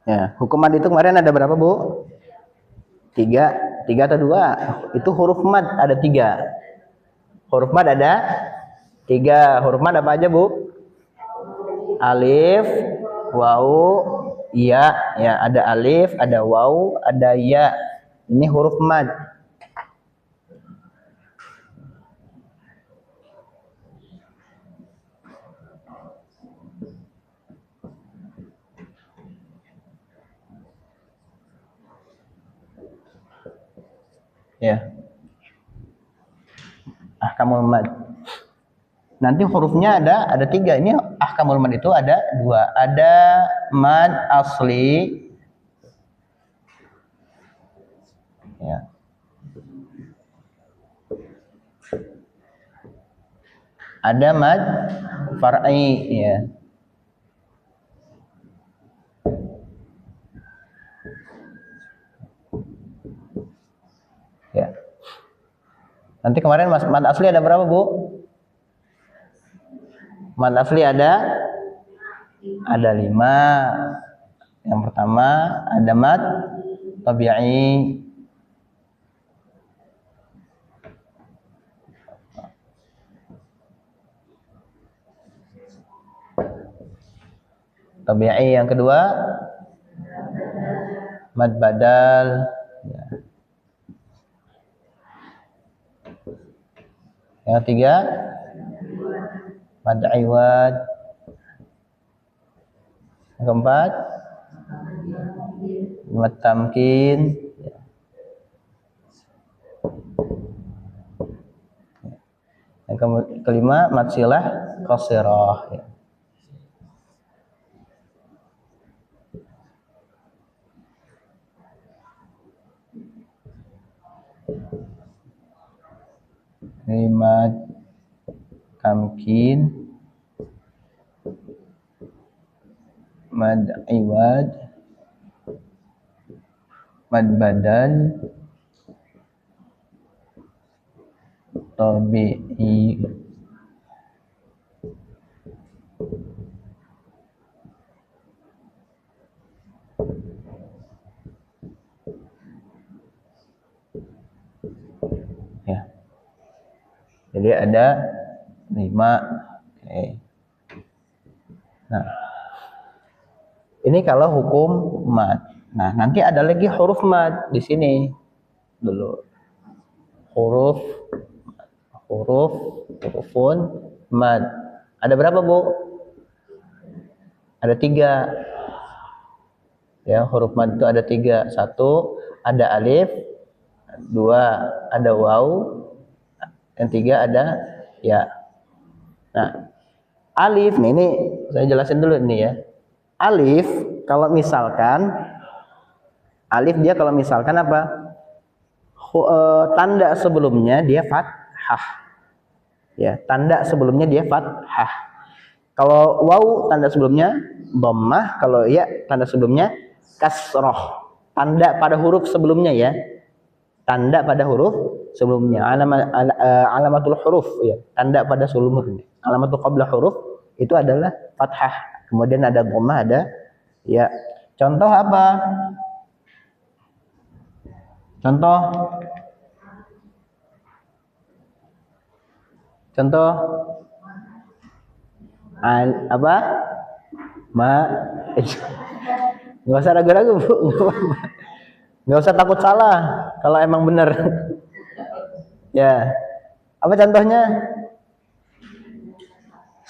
Ya, hukum mad itu kemarin ada berapa, Bu? Tiga atau dua? Itu huruf mad ada tiga. Huruf mad ada tiga. Huruf mad apa aja, Bu? Alif, waw, ya. Ya, ada alif, ada waw, ada ya. Ini huruf mad. Ya, ahkamul mad. Nanti hurufnya ada tiga. Ini ahkamul mad itu ada dua. Ada mad asli. Ya. Ada mad far'i, ya. Ya. Nanti kemarin mad asli ada berapa, Bu? Mad asli ada 5. Yang pertama ada mad tabi'i. Tabi'i. Yang kedua mad badal. Ya. Yang ketiga mad iwad. Yang keempat mad tamkin. Ya. Yang kelima mad silah qasirah. Ya. Mad tamkin, mad iwad, mad badal, tabi'i. Ya. Jadi ada 5. Oke. Nah, ini kalau hukum mad. Nah, nanti ada lagi huruf mad di sini dulu. Hurufun mad. Ada berapa, Bu? Ada 3. Ya, huruf mad itu ada 3. 1 ada alif, 2 ada waw, yang 3 ada ya. Nah, alif nih, ini saya jelasin dulu nih ya. Alif kalau misalkan apa? Tanda sebelumnya dia fathah. Ya, tanda sebelumnya dia fathah. Kalau waw tanda sebelumnya dhammah, kalau ya tanda sebelumnya kasroh. Tanda pada huruf sebelumnya ya. Tanda pada huruf sebelumnya. Alamatul huruf ya. Tanda pada sebelumnya. Alamatul qabla huruf itu adalah fathah. Kemudian ada dhammah, ada ya. Contoh apa? Contoh apa? Nggak usah ragu-ragu, Bu. Nggak usah takut salah kalau emang benar. Ya. Apa contohnya?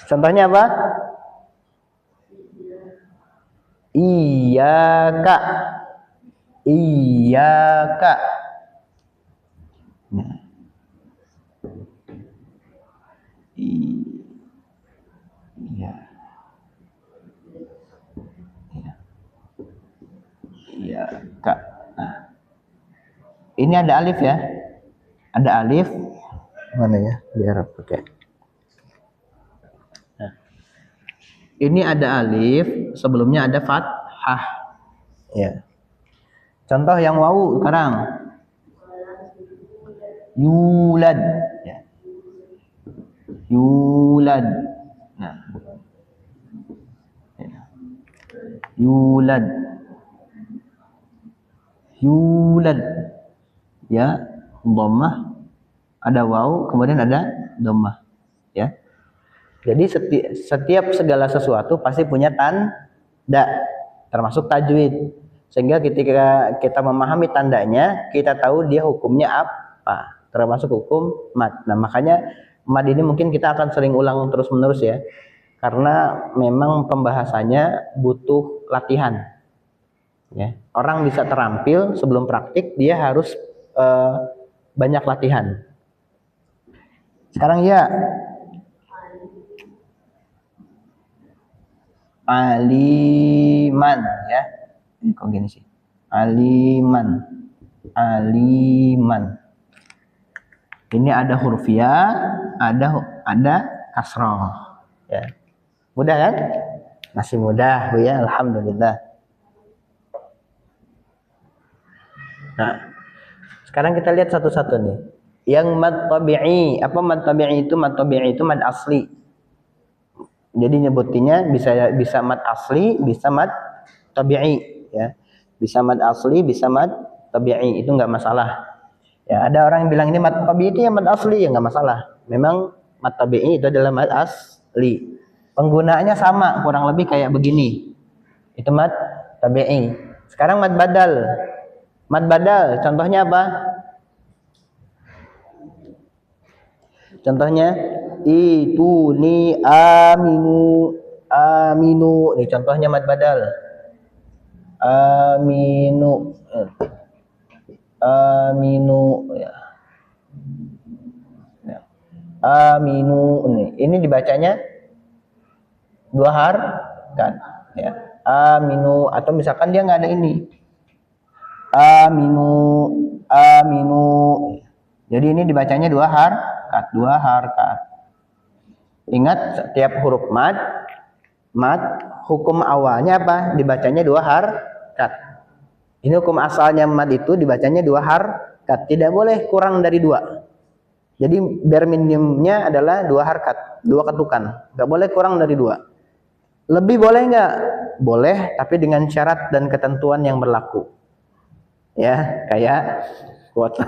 Contohnya apa? Iyyaka. Nah. Iya. Iya, Kak. Nah, ini ada alif ya. Ada alif. Mana ya? Biar pakai. Nah, ini ada alif, sebelumnya ada fathah. Ya. Contoh yang wawu sekarang. Yulad. Ya. Yulad. Nah. Ya. Yulad. Yulad. Ya, dhammah, ada waw, kemudian ada dhammah. Ya. Jadi setiap segala sesuatu pasti punya tanda, termasuk tajwid. Sehingga ketika kita memahami tandanya, kita tahu dia hukumnya apa, termasuk hukum mad. Nah, makanya mad ini mungkin kita akan sering ulang terus-menerus ya. Karena memang pembahasannya butuh latihan. Ya. Orang bisa terampil sebelum praktik, dia harus banyak latihan. Sekarang ya, aliman ya. Kok gini sih? Aliman. Aliman. Ini ada huruf ya, ada kasroh. Ya. Mudah kan? Masih mudah, Bu ya. Alhamdulillah. Nah, sekarang kita lihat satu-satu nih. Yang mad tabi'i, apa mad tabi'i itu? Mad tabi'i itu mad asli. Jadi nyebutinnya bisa mad asli, bisa mad tabi'i ya. Bisa mad asli, bisa mad tabi'i, itu enggak masalah. Ya, ada orang yang bilang ini mad tabi'i itu ya mad asli, ya enggak masalah. Memang mad tabi'i itu adalah mad asli. Penggunaannya sama, kurang lebih kayak begini. Itu mad tabi'i. Sekarang mad badal. Mad badal contohnya apa? Contohnya itu ni aminu, aminu. Ini contohnya mad badal. Aminu, aminu ya. Aminu ini dibacanya dua harakat ya. Aminu, atau misalkan dia nggak ada ini. Aminu, aminu. Jadi ini dibacanya dua harakat. Ingat setiap huruf mad hukum awalnya apa? Dibacanya dua harakat. Ini hukum asalnya mad itu dibacanya dua harakat, tidak boleh kurang dari dua. Jadi bare minimumnya adalah dua harakat, dua ketukan, nggak boleh kurang dari dua. Lebih boleh nggak? Boleh, tapi dengan syarat dan ketentuan yang berlaku. Ya, kayak kuota,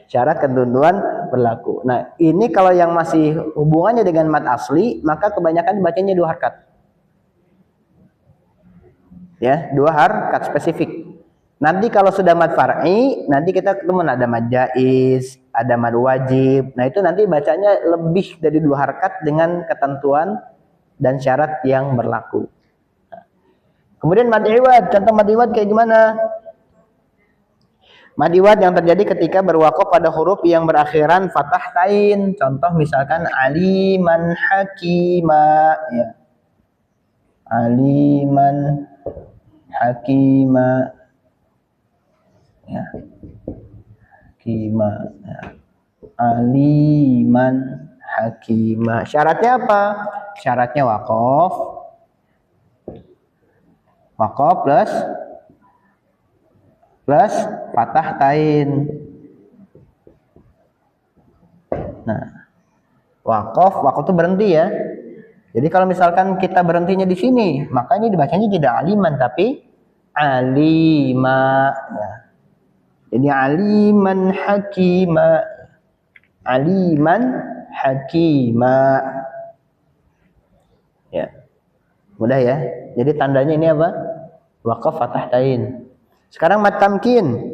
syarat ketentuan berlaku. Nah, ini kalau yang masih hubungannya dengan mad asli, maka kebanyakan bacanya dua harakat. Ya, dua harakat spesifik. Nanti kalau sudah mad far'i, nanti kita ketemu ada mad jaiz, ada mad wajib. Nah, itu nanti bacanya lebih dari dua harakat dengan ketentuan dan syarat yang berlaku. Kemudian mad iwad, contoh mad iwad kayak gimana? Mad iwad yang terjadi ketika berwaqaf pada huruf yang berakhiran fathah tain. Contoh misalkan aliman hakima ya. Aliman hakima ya. Hakima ya. Aliman hakima. Syaratnya apa? Syaratnya waqaf. Waqaf plus fathah tain. Nah, waqaf itu berhenti ya. Jadi kalau misalkan kita berhentinya di sini, maka ini dibacanya tidak aliman tapi alima. Ya. Jadi aliman hakima, aliman hakima. Ya, mudah ya. Jadi tandanya ini apa? Waqaf fathah tain. Sekarang mad tamkin.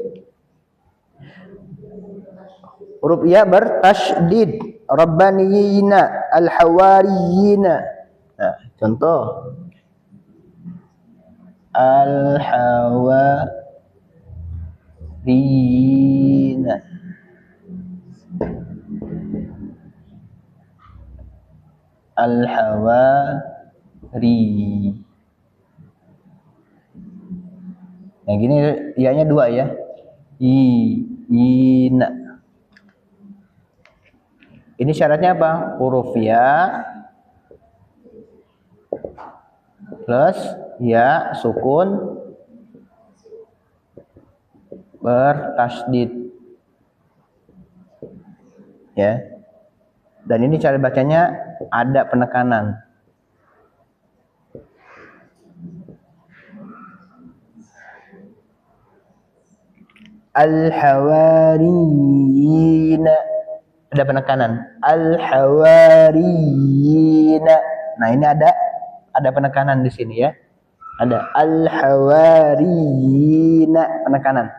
Huruf ya bertasydid. Rabbaniyina, al-hawariyina. Nah, contoh. Al-hawariyina. Al-hawari. Nah, gini ianya dua ya. Ina. Ini syaratnya apa? Huruf ya plus ya sukun bertasydid. Ya. Dan ini cara bacanya ada penekanan. Al-hawariyina, ada penekanan. Al-hawariyina. Nah, ini ada penekanan di sini ya. Ada al-hawariyina, penekanan.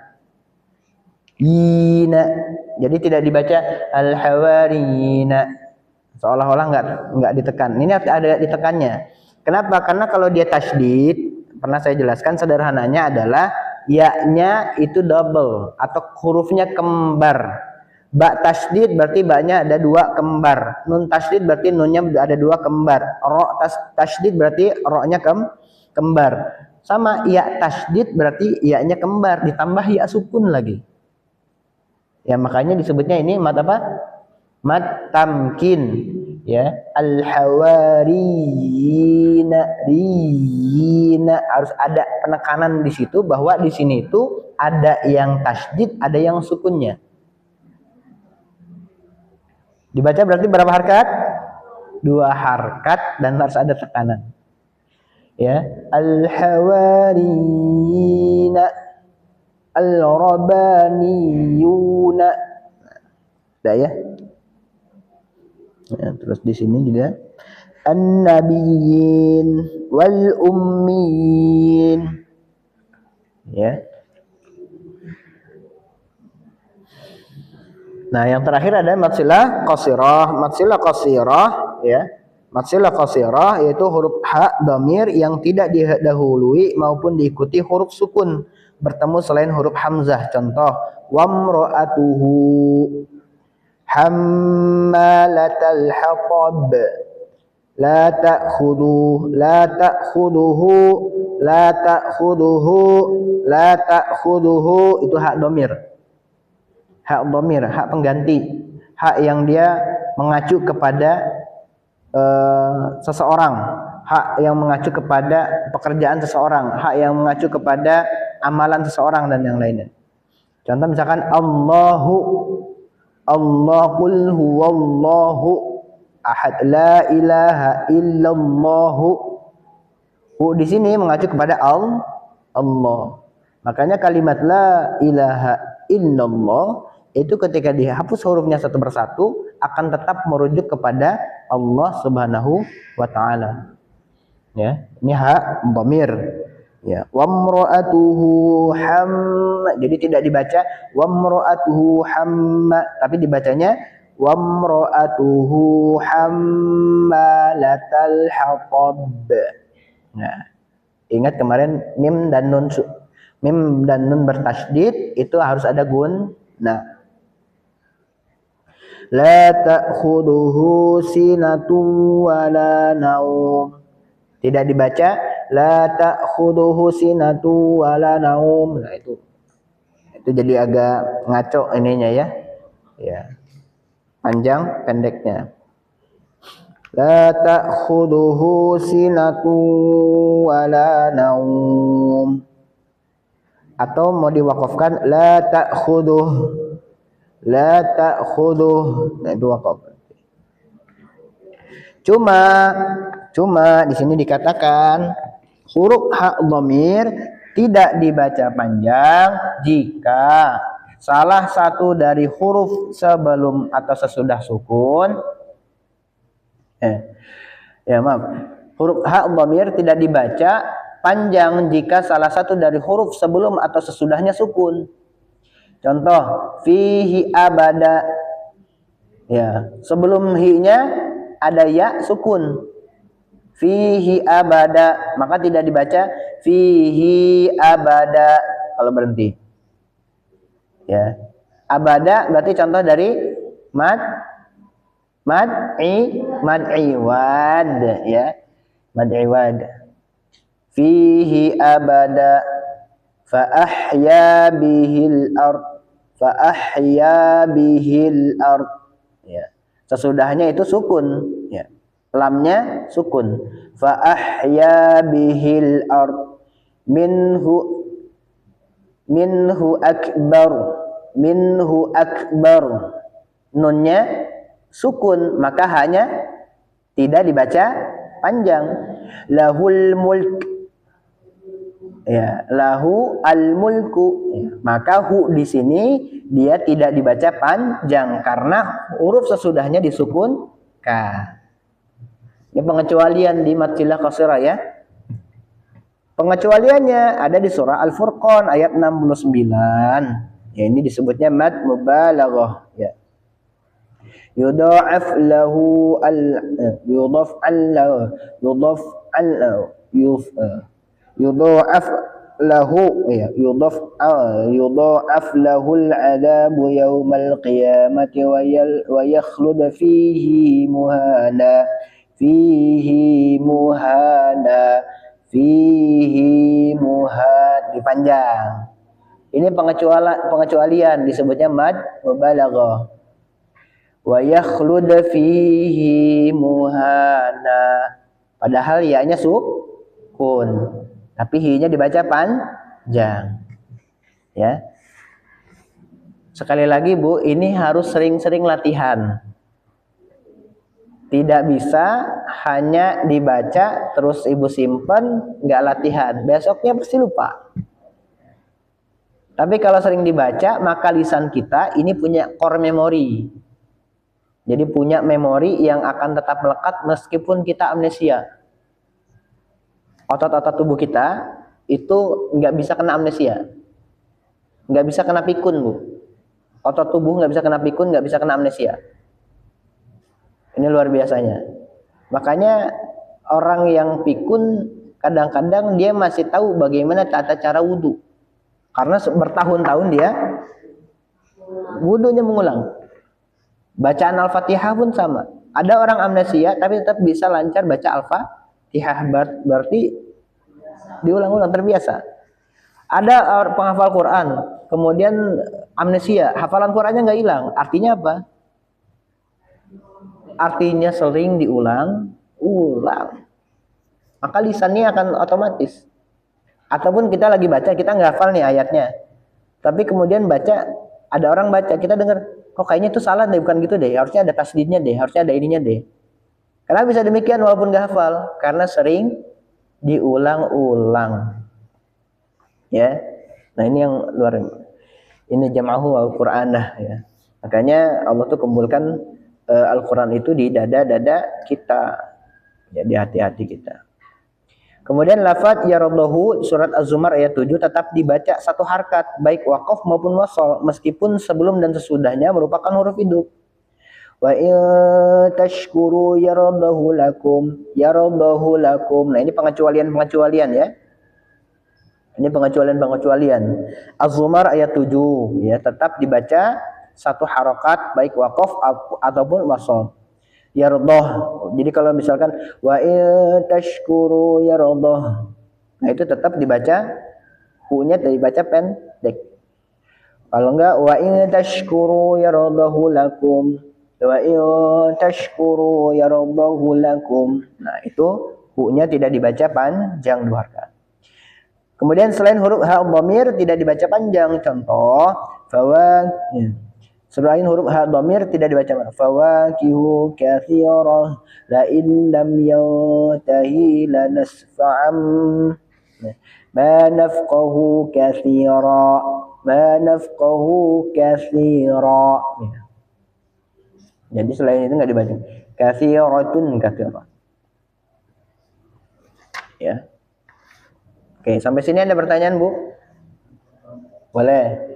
Yina. Jadi tidak dibaca al-hawariyina. Seolah-olah enggak ditekan. Ini ada ditekannya. Kenapa? Karena kalau dia tasydid, pernah saya jelaskan sederhananya adalah ya-nya itu double atau hurufnya kembar. Ba tasydid berarti ba-nya ada 2 kembar. Nun tasydid berarti nunnya ada 2 kembar. Ro tasydid berarti ro-nya kembar. Sama ya tasydid berarti ya-nya kembar ditambah ya sukun lagi. Ya makanya disebutnya ini mad apa? Mad tamkin. Ya, al-hawariyina, riyina, harus ada penekanan di situ bahwa di sini itu ada yang tasydid, ada yang sukunnya. Dibaca berarti berapa harkat? 2 harkat dan harus ada tekanan. Ya, al-hawariyina, al-rabaniyuna. Udah ya. Ya, terus di sini juga an-nabiyyin wal ummiyin. Ya. Nah, yang terakhir ada matsilah qasirah. Matsilah qasirah ya. Matsilah qasirah yaitu huruf ha dhamir yang tidak didahului maupun diikuti huruf sukun bertemu selain huruf hamzah. Contoh wamra'atuhu hammalatal hatab, la ta'khuduhu, la ta'khuduhu, la ta'khuduhu, la ta'khuduhu, itu hak dhamir. Hak dhamir, hak pengganti, hak yang dia mengacu kepada seseorang, hak yang mengacu kepada pekerjaan seseorang, hak yang mengacu kepada amalan seseorang dan yang lainnya. Contoh misalkan Allahul huwallahu ahad, la ilaha illallahu. Di sini mengacu kepada Allah. Makanya kalimat la ilaha illallah itu ketika dihapus hurufnya satu persatu akan tetap merujuk kepada Allah Subhanahu wa taala. Ya, ini hak dhamir. Ya, wamra'atuhu hamma. Jadi tidak dibaca wamra'atuhu hamma, tapi dibacanya wamra'atuhu hammalatal hatab. Nah, ingat kemarin mim dan nun bertasydid itu harus ada gunna. La ta'khuduhu sinatun wala naum. Tidak dibaca la ta'khuduhu sinatun wala naum. Nah, itu jadi agak ngaco ininya ya. Ya. Panjang pendeknya. La ta'khuduhu sinatun wala naum. Atau mau diwakafkan la ta'khuduh, la ta'khuduh. Nah, itu wakaf. Cuma di sini dikatakan huruf ha dhamir tidak dibaca panjang jika salah satu dari huruf sebelum atau sesudah sukun huruf ha dhamir tidak dibaca panjang jika salah satu dari huruf sebelum atau sesudahnya sukun. Contoh fihi abada. Ya, sebelum hi-nya ada ya sukun. Fihi abada, maka tidak dibaca fihi abada kalau berhenti. Ya. Abada berarti contoh dari mad'iwad ya. Mad'iwad. Fihi abada fa ahya bihil ard, fa ahya bihil ard. Ya. Sesudahnya itu sukun ya. Lamnya sukun. Fa ahya bihil ard minhu akbar. Nunnya sukun, maka hanya tidak dibaca panjang. Lahul mulk. Ya, lahu al-mulku. Ya, maka hu di sini dia tidak dibaca panjang karena huruf sesudahnya disukun ka. Ini pengecualian di matilah qasirah ya. Pengecualiannya ada di surah Al-Furqan ayat 69. Ya, ini disebutnya mad mubalaghah ya. Yudha'af lahu yudhaf yudha'af lahu ya yudha'af lahul adabu yaumal qiyamati wa yakhlud fihi muhana dipanjang. Ini pengecualian disebutnya mad mubalaghah. Wa yakhlud fihi muhana. Padahal ya-nya sukun, tapi hi-nya dibaca panjang. Ya. Sekali lagi Bu, ini harus sering-sering latihan. Tidak bisa hanya dibaca terus Ibu simpen, nggak latihan. Besoknya pasti lupa. Tapi kalau sering dibaca, maka lisan kita ini punya core memory. Jadi punya memori yang akan tetap melekat meskipun kita amnesia. Otot-otot tubuh kita itu nggak bisa kena amnesia. Nggak bisa kena pikun, Bu. Otot tubuh nggak bisa kena pikun, nggak bisa kena amnesia. Ini luar biasanya. Makanya orang yang pikun kadang-kadang dia masih tahu bagaimana tata cara wudhu. Karena bertahun-tahun dia wudhunya mengulang. Bacaan Al-Fatihah pun sama. Ada orang amnesia tapi tetap bisa lancar baca Al-Fatihah. Berarti diulang-ulang, terbiasa. Ada penghafal Quran, kemudian amnesia, hafalan Qurannya nggak hilang. Artinya apa? Artinya sering diulang. Maka lisannya akan otomatis. Ataupun kita lagi baca, kita nggak hafal nih ayatnya. Tapi kemudian baca, ada orang baca, kita dengar, kok kayaknya itu salah deh, bukan gitu deh. Harusnya ada tasdidnya deh, harusnya ada ininya deh. Kenapa bisa demikian walaupun nggak hafal? Karena sering diulang-ulang. Ya. Nah, ini yang luar. Ini jam'ahu al-Qur'anah ya. Makanya Allah tuh kumpulkan Al-Quran itu di dada-dada kita, ya, di hati-hati kita. Kemudian lafaz yaraddahu surat Az-Zumar ayat 7 tetap dibaca satu harkat, baik waqaf maupun wasal, meskipun sebelum dan sesudahnya merupakan huruf hidup. Wa in tashkuru yaraddahu lakum. Nah, ini pengecualian ya. Ini pengecualian. Az-Zumar ayat 7 ya, tetap dibaca satu harokat baik waqaf ataupun wasal. Yardah. Jadi kalau misalkan wa in tashkuru yardah, nah itu tetap dibaca hu-nya dibaca pendek. Kalau enggak wa in tashkuru yardahu lakum, wa in tashkuru yardahu lakum. Nah, itu hu-nya tidak dibaca panjang dua harkat. Kemudian selain huruf ha dhamir tidak dibaca panjang. Contoh selain huruf ha dhamir tidak dibaca fawakihu katsirah la in lam yantahi lanasfa'am ma nafqahu katsira. Jadi selain itu enggak dibaca katsiratun katsirah. Ya. Oke, sampai sini ada pertanyaan, Bu? Boleh.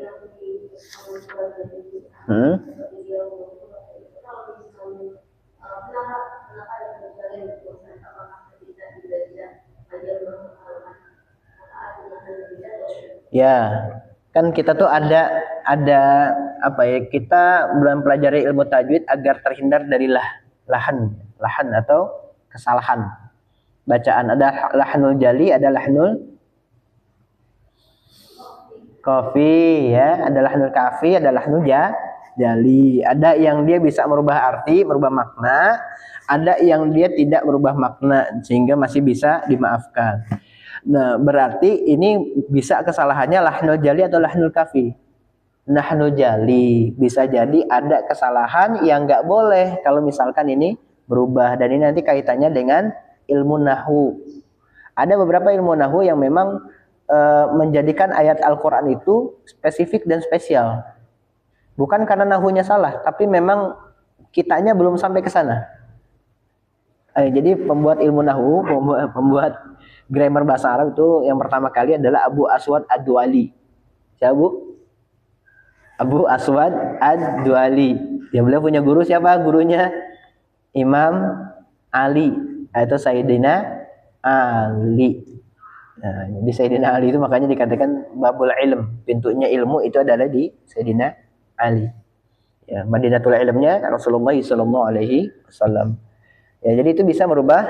Ya, kan kita tuh ada apa ya? Kita belum pelajari ilmu tajwid agar terhindar dari lahan atau kesalahan bacaan. Ada lahnul jali, ada lahnul kafi ya, ada lahnul kafi, ada lahnul jali. Ada yang dia bisa merubah arti, merubah makna, ada yang dia tidak merubah makna sehingga masih bisa dimaafkan. Nah, berarti ini bisa kesalahannya lahnul jali atau lahnul kafi. Lahnul jali bisa jadi ada kesalahan yang nggak boleh kalau misalkan ini berubah, dan ini nanti kaitannya dengan ilmu nahwu. Ada beberapa ilmu nahwu yang memang menjadikan ayat Al-Quran itu spesifik dan spesial. Bukan karena nahunya salah, tapi memang kitanya belum sampai ke sana. Jadi pembuat ilmu nahu, pembuat grammar bahasa Arab itu yang pertama kali adalah Abu Aswad Ad-Duali. Siapa Bu? Abu Aswad Ad-Duali. Ya, beliau punya guru siapa? Gurunya Imam Ali atau Sayyidina Ali. Nah, jadi Sayyidina Ali itu makanya dikatakan babul ilm, pintunya ilmu itu adalah di Sayyidina Ali. Ya, Madinatul ilmnya Rasulullah sallallahu alaihi wasallam. Ya, jadi itu bisa merubah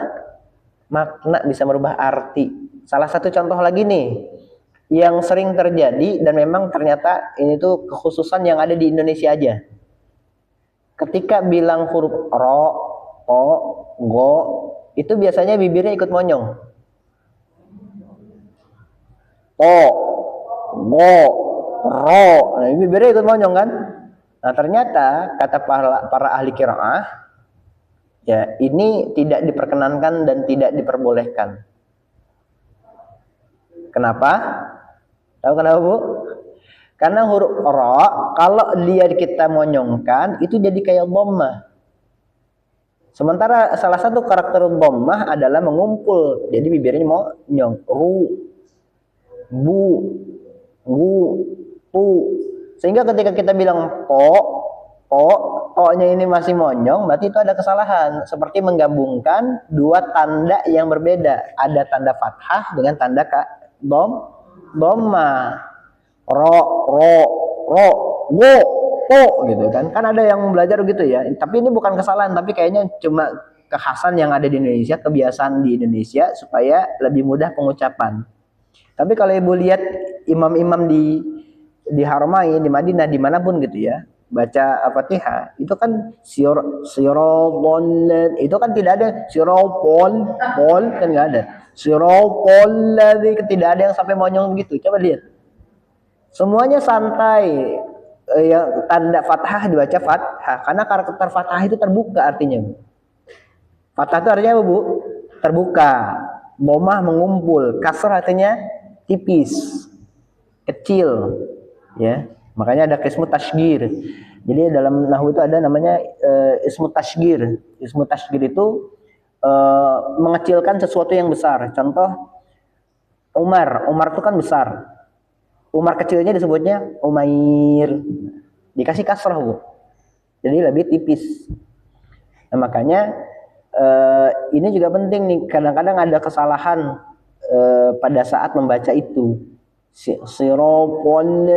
makna, bisa merubah arti. Salah satu contoh lagi nih yang sering terjadi dan memang ternyata ini tuh kekhususan yang ada di Indonesia aja. Ketika bilang huruf ro, po, go, itu biasanya bibirnya ikut monyong. Po, go, ro, nah, bibirnya ikut monyong kan? Nah, ternyata kata para ahli qiraah, ya ini tidak diperkenankan dan tidak diperbolehkan. Kenapa? Tahu kenapa Bu? Karena huruf ro kalau dia kita monyongkan itu jadi kayak dhammah. Sementara salah satu karakter dhammah adalah mengumpul. Jadi bibirnya monyong. Ru, bu, gu, pu. Sehingga ketika kita bilang po-nya ini masih monyong, berarti itu ada kesalahan. Seperti menggabungkan dua tanda yang berbeda. Ada tanda fathah dengan tanda dhammah. Ro, go, po gitu kan. Kan ada yang belajar gitu ya. Tapi ini bukan kesalahan, tapi kayaknya cuma kekhasan yang ada di Indonesia, kebiasaan di Indonesia supaya lebih mudah pengucapan. Tapi kalau Ibu lihat imam-imam di Haramain, di Madinah, dimanapun gitu ya, baca Al-Fatihah, itu kan sirotol, itu kan tidak ada sirotol, kan nggak ada. Sirotol, tidak ada yang sampai monyong begitu. Coba lihat. Semuanya santai. Yang tanda fathah dibaca fathah, karena karakter fathah itu terbuka artinya. Fathah itu artinya apa Bu? Terbuka. Dhammah mengumpul, kasrah artinya tipis, kecil, ya. Makanya ada ismu tasghir. Jadi dalam nahwu itu ada namanya ismu tasghir. Ismu tasghir itu mengecilkan sesuatu yang besar. Contoh Umar itu kan besar. Umar kecilnya disebutnya Umair. Dikasih kasrah Bu. Jadi lebih tipis. Nah, makanya ini juga penting nih. Kadang-kadang ada kesalahan pada saat membaca itu. Sirotol,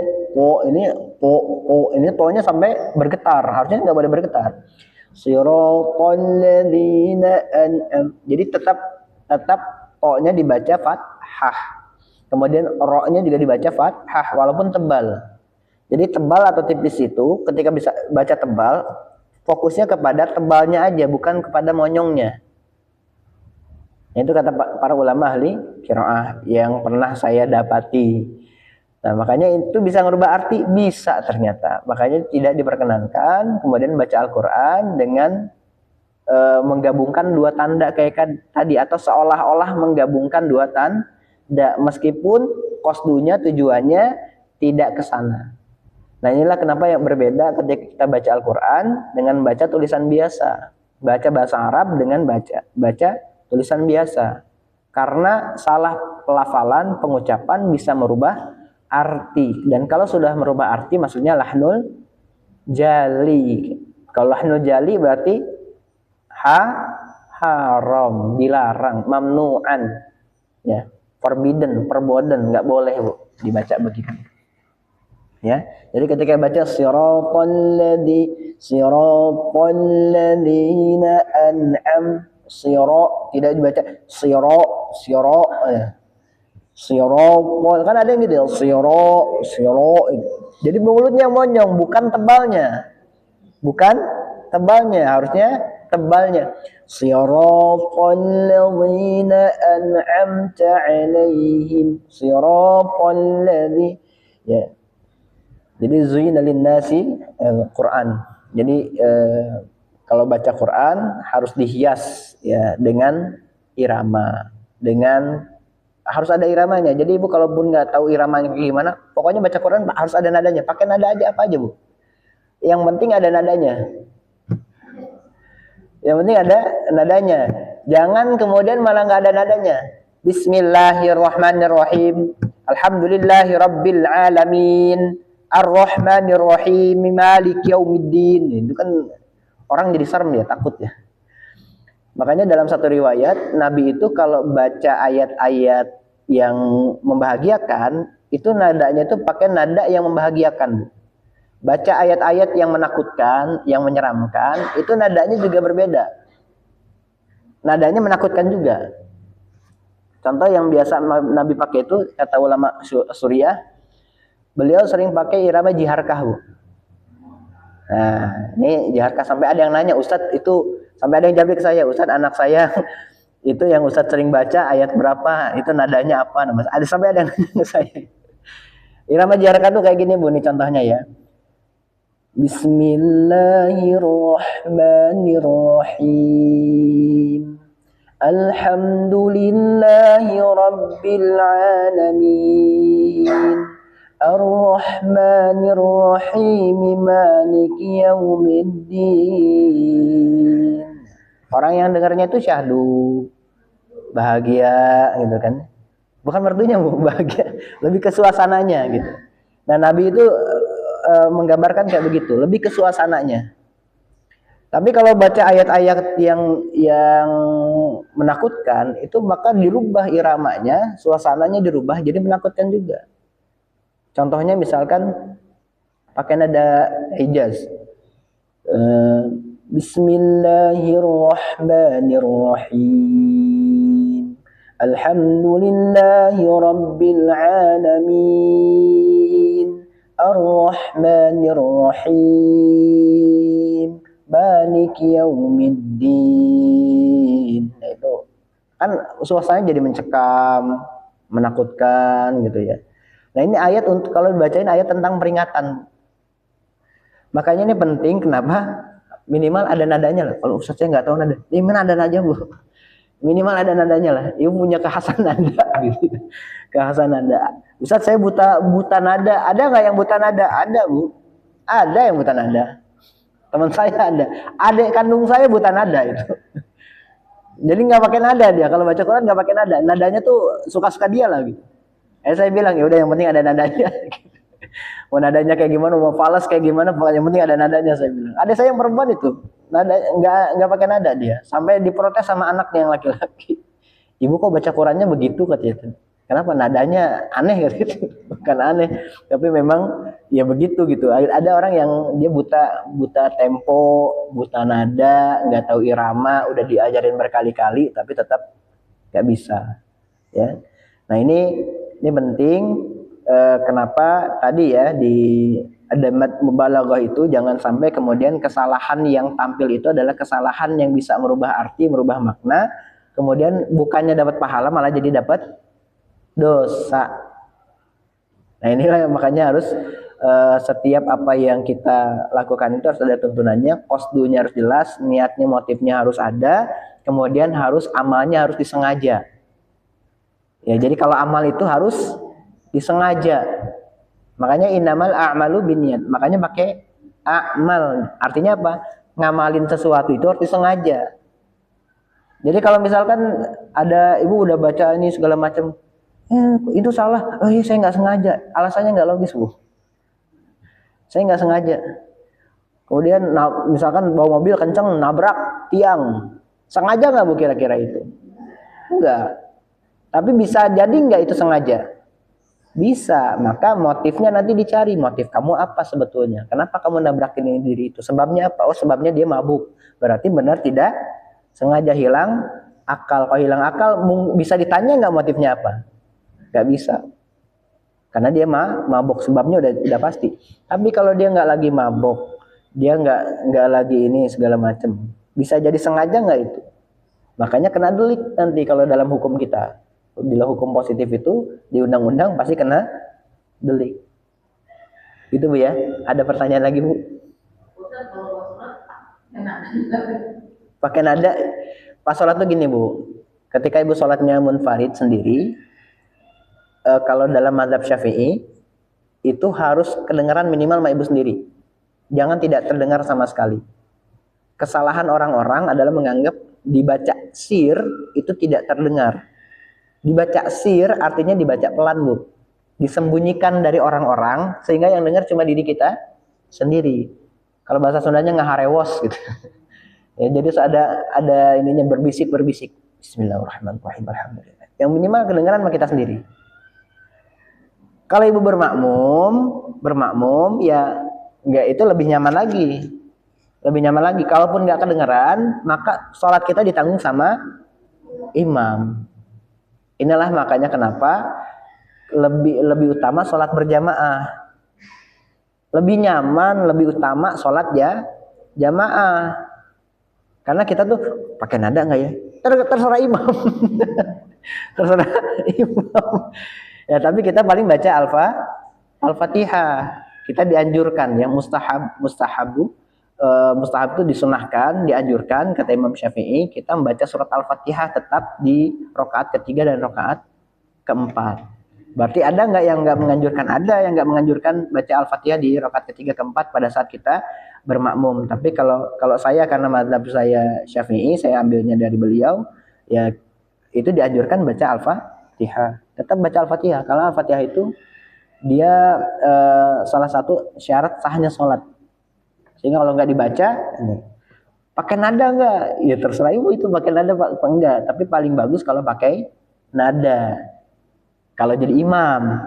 ini tonya sampai bergetar. Harusnya nggak boleh bergetar. Sirotol ladzina an'am. Jadi tetap tonya dibaca fathah. Kemudian ro-nya juga dibaca fathah walaupun tebal. Jadi tebal atau tipis itu ketika bisa baca tebal, fokusnya kepada tebalnya aja, bukan kepada monyongnya. Itu kata para ulama ahli qiraah yang pernah saya dapati. Nah, makanya itu bisa merubah arti, bisa ternyata. Makanya tidak diperkenankan kemudian baca Al-Qur'an dengan menggabungkan dua tanda kayak tadi, atau seolah-olah menggabungkan dua tanda, meskipun qasdunya, tujuannya tidak ke sana. Nah, inilah kenapa yang berbeda ketika kita baca Al-Qur'an dengan baca tulisan biasa. Baca bahasa Arab dengan baca tulisan biasa. Karena salah pelafalan, pengucapan bisa merubah arti. Dan kalau sudah merubah arti maksudnya lahnul jali. Kalau lahnul jali berarti haram, dilarang, mamnu'an. Ya. Forbidden, perboden, nggak boleh Bu dibaca begitu. Ya, jadi ketika baca siratal ladzina an'am, tidak dibaca siro, ya. Kan ada yang gitu, siro. Jadi mulutnya monyong, bukan tebalnya, harusnya tebalnya. Siratal ladzina an'amta 'alaihim, siratal ladzi, ya. Jadi zuyina linnasi Quran. Jadi kalau baca Quran harus dihias ya dengan irama, dengan harus ada iramanya. Jadi ibu kalaupun nggak tahu iramanya kayak gimana, pokoknya baca Quran harus ada nadanya. Pakai nada aja apa aja bu. Yang penting ada nadanya. Yang penting ada nadanya. Jangan kemudian malah nggak ada nadanya. Bismillahirrahmanirrahim. Alhamdulillahirabbil alamin. Ar-Rahmanir-Rahim. Maliki yaumiddin. Itu kan orang jadi serem ya, takut ya. Makanya dalam satu riwayat, Nabi itu kalau baca ayat-ayat yang membahagiakan, itu nadanya itu pakai nada yang membahagiakan. Baca ayat-ayat yang menakutkan, yang menyeramkan, itu nadanya juga berbeda. Nadanya menakutkan juga. Contoh yang biasa Nabi pakai itu, kata ulama Suriah, beliau sering pakai irama jiharkah, Bu. Nah, ini jiharkah, sampai ada yang nanya, Ustadz itu, sampai ada yang jawab ke saya, Ustadz anak saya itu yang Ustadz sering baca ayat berapa, itu nadanya apa? Nah, ada sampai ada yang nanya ke saya. Irama jiharkah tuh kayak gini Bu, ini contohnya ya. Bismillahirrahmanirrahim. Alhamdulillahi rabbil alamin. Ar-Rahmanir-Rahim. Maliki yaumiddin. Orang yang dengarnya itu syahdu, bahagia gitu kan. Bukan merdunya Bu, bahagia, lebih ke suasananya gitu. Nah, Nabi itu menggambarkan kayak begitu, lebih ke suasananya. Tapi kalau baca ayat-ayat yang menakutkan, itu maka dirubah iramanya, suasananya dirubah jadi menakutkan juga. Contohnya misalkan pakai nada Hijaz. Bismillahirrahmanirrahim. Alhamdulillahi rabbil alamin. Ar-Rahmanir-Rahim. Maliki yaumiddin. Nah, itu kan suasananya jadi mencekam, menakutkan gitu ya. Nah, ini ayat untuk kalau dibacain ayat tentang peringatan. Makanya ini penting, kenapa? Minimal ada nadanya lah. Kalau Ustaz saya nggak tahu nada, mana ada nadanya Bu? Minimal ada nadanya lah. Ibu punya kekhasan nada gitu. Kekhasan nada. Ustaz saya buta nada. Ada nggak yang buta nada? Ada Bu. Ada yang buta nada. Teman saya ada. Adik kandung saya buta nada itu. Jadi nggak pakai nada dia. Kalau baca Quran nggak pakai nada. Nadanya tuh suka-suka dia lah gitu. Saya bilang ya udah yang penting ada nadanya. Mau nadanya kayak gimana, mau falas kayak gimana, pokoknya yang penting ada nadanya, saya bilang. Ada saya yang perempuan itu, nada nggak pakai nada dia, sampai diprotes sama anaknya yang laki-laki. Ibu kok baca Qurannya begitu katanya. Kenapa nadanya aneh gitu? Bukan aneh, tapi memang ya begitu gitu. Ada orang yang dia buta tempo, buta nada, nggak tahu irama, udah diajarin berkali-kali tapi tetap nggak bisa. Ya, nah ini penting. Kenapa tadi ya di ada mubalaghah itu jangan sampai kemudian kesalahan yang tampil itu adalah kesalahan yang bisa merubah arti, merubah makna, kemudian bukannya dapat pahala malah jadi dapat dosa. Nah, inilah makanya harus setiap apa yang kita lakukan itu harus ada tuntunannya, qasdunya harus jelas, niatnya, motifnya harus ada, kemudian harus amalnya harus disengaja. Ya, jadi kalau amal itu harus disengaja. Makanya innamal a'malu binniyat. Makanya pakai amal. Artinya apa? Ngamalin sesuatu itu harus disengaja. Jadi kalau misalkan ada ibu udah baca ini segala macam, itu salah. Oh iya, saya nggak sengaja. Alasannya nggak logis Bu. Saya nggak sengaja. Kemudian misalkan bawa mobil kenceng nabrak tiang, sengaja nggak Bu kira-kira itu? Enggak. Tapi bisa jadi nggak itu sengaja? Bisa, maka motifnya nanti dicari. Motif kamu apa sebetulnya? Kenapa kamu nabrakin ini diri itu? Sebabnya apa? Oh, sebabnya dia mabuk. Berarti benar tidak sengaja, hilang akal. Kalau hilang akal, bisa ditanya nggak motifnya apa? Nggak bisa. Karena dia mabuk, sebabnya udah pasti. Tapi kalau dia nggak lagi mabuk, dia nggak lagi ini segala macam, bisa jadi sengaja nggak itu? Makanya kena delik nanti kalau dalam hukum kita. Bila hukum positif itu di undang-undang pasti kena delik. Itu Bu ya. Ada pertanyaan lagi Bu? Pakai nada. Pas sholat tuh gini Bu. Ketika ibu sholatnya munfarid sendiri, kalau dalam mazhab Syafi'i itu harus kedengaran minimal sama ibu sendiri. Jangan tidak terdengar sama sekali. Kesalahan orang-orang adalah menganggap dibaca sir itu tidak terdengar. Dibaca sir artinya dibaca pelan, Bu. Disembunyikan dari orang-orang sehingga yang dengar cuma diri kita sendiri. Kalau bahasa Sundanya ngaharewos gitu. Ya, jadi ada ininya berbisik-berbisik. Bismillahirrahmanirrahim. Alhamdulillah. Yang minimal kedengaran sama kita sendiri. Kalau ibu bermakmum ya enggak, itu lebih nyaman lagi. Lebih nyaman lagi. Kalaupun enggak kedengaran, maka sholat kita ditanggung sama imam. Inilah makanya kenapa lebih utama sholat berjamaah. Lebih nyaman, lebih utama sholat jamaah. Karena kita tuh pakai nada enggak ya? Terserah imam. Terserah imam. Ya, tapi kita paling baca Al-Fatihah. Kita dianjurkan yang mustahab itu disunahkan, dianjurkan kata Imam Syafi'i kita membaca surat Al-Fatihah tetap di rakaat ketiga dan rakaat keempat. Berarti ada nggak yang nggak menganjurkan? Ada yang nggak menganjurkan baca Al-Fatihah di rakaat ketiga keempat pada saat kita bermakmum. Tapi kalau saya karena mazhab saya Syafi'i, saya ambilnya dari beliau, ya itu dianjurkan baca Al-Fatihah. Tetap baca Al-Fatihah karena Al-Fatihah itu dia salah satu syarat sahnya sholat. Sehingga kalau nggak dibaca, pakai nada nggak? Ya terserah ibu itu pakai nada apa enggak. Tapi paling bagus kalau pakai nada. Kalau jadi imam,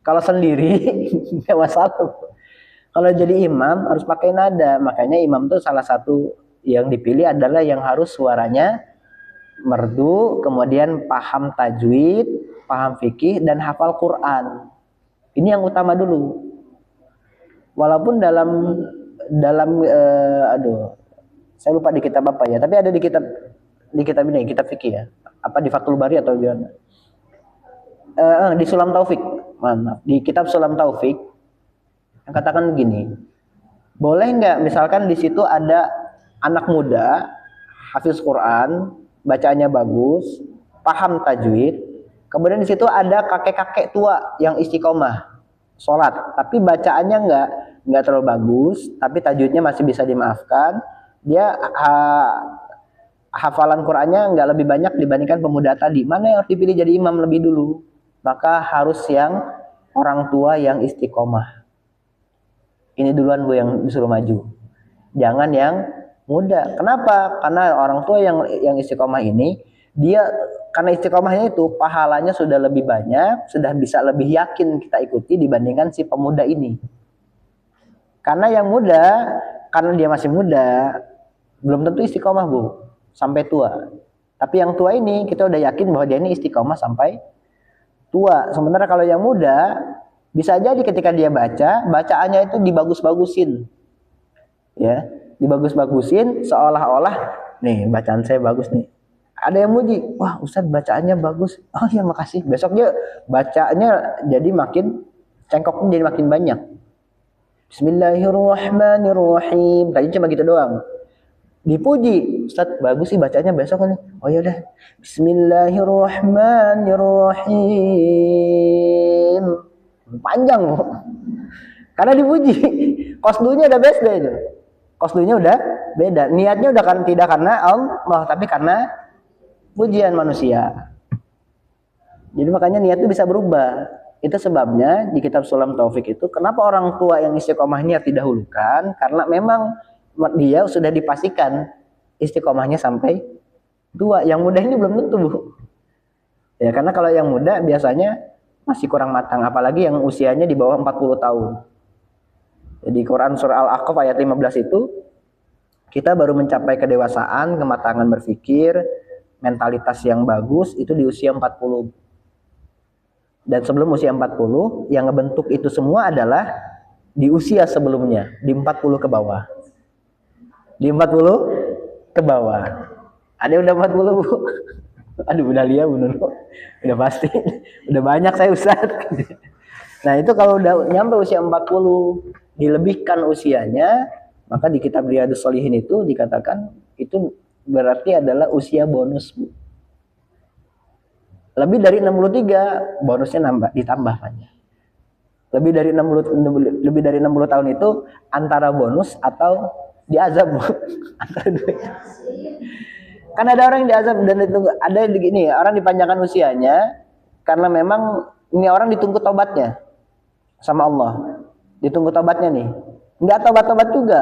kalau sendiri nggak masalah. Kalau jadi imam harus pakai nada. Makanya imam itu salah satu yang dipilih adalah yang harus suaranya merdu, kemudian paham tajwid, paham fikih dan hafal Quran. Ini yang utama dulu. Walaupun dalam saya lupa di kitab apa ya, tapi ada di kitab ini, kitab fikih ya. Apa di Fathul Bari atau gimana? Di Sulam Taufik. Maaf, di kitab Sulam Taufik yang katakan begini. Boleh nggak misalkan di situ ada anak muda hafiz Quran, bacaannya bagus, paham tajwid, kemudian di situ ada kakek-kakek tua yang istiqomah sholat, tapi bacaannya nggak terlalu bagus, tapi tajwidnya masih bisa dimaafkan, dia hafalan Qurannya nggak lebih banyak dibandingkan pemuda tadi. Mana yang harus dipilih jadi imam lebih dulu? Maka harus yang orang tua yang istiqomah. Ini duluan Bu yang disuruh maju. Jangan yang muda. Kenapa? Karena orang tua yang istiqomah ini, dia karena istiqomahnya itu pahalanya sudah lebih banyak, sudah bisa lebih yakin kita ikuti dibandingkan si pemuda ini. Karena yang muda, karena dia masih muda, belum tentu istiqomah Bu, sampai tua. Tapi yang tua ini kita udah yakin bahwa dia ini istiqomah sampai tua. Sementara kalau yang muda, bisa jadi ketika dia bacaannya itu dibagus-bagusin. Ya, dibagus-bagusin seolah-olah nih bacaan saya bagus nih. Ada yang muji, wah Ustadz bacaannya bagus. Oh ya makasih. Besok dia bacanya jadi makin cengkoknya jadi makin banyak. Bismillahirrahmanirrahim. Tadi cuma gitu doang. Dipuji, Ustadz bagus sih bacanya besok nih. Oh ya udah. Bismillahirrahmanirrahim. Panjang loh. Karena dipuji. Qasdunya udah beda itu. Qasdunya udah beda. Niatnya udah kan tidak karena Allah, tapi karena pujian manusia. Jadi makanya niat itu bisa berubah. Itu sebabnya di kitab Sulam Taufik itu kenapa orang tua yang istiqomah niat didahulukan, karena memang dia sudah dipastikan istiqomahnya sampai tua. Yang muda ini belum tentu Bu. Ya karena kalau yang muda biasanya masih kurang matang, apalagi yang usianya di bawah 40 tahun. Jadi Quran surah Al-Aqaf ayat 15 itu kita baru mencapai kedewasaan, kematangan berpikir, mentalitas yang bagus itu di usia 40. Dan sebelum usia 40, yang ngebentuk itu semua adalah di usia sebelumnya, di 40 ke bawah. Di 40 ke bawah. Ada yang udah 40 Bu? Aduh udah lihat Bu Nurul. Udah pasti. Udah banyak saya Ustaz. Nah itu kalau udah nyampe usia 40, dilebihkan usianya, maka di kitab Riyadhus Shalihin itu dikatakan itu berarti adalah usia bonus Bu. Lebih dari 63 bonusnya ditambah banyak. Lebih dari 60 tahun itu antara bonus atau diazab. Antara dua. Kan ada orang yang diazab dan itu ada begini, orang dipanjangkan usianya karena memang ini orang ditunggu tobatnya sama Allah. Ditunggu tobatnya nih. Enggak tobat-tobat juga.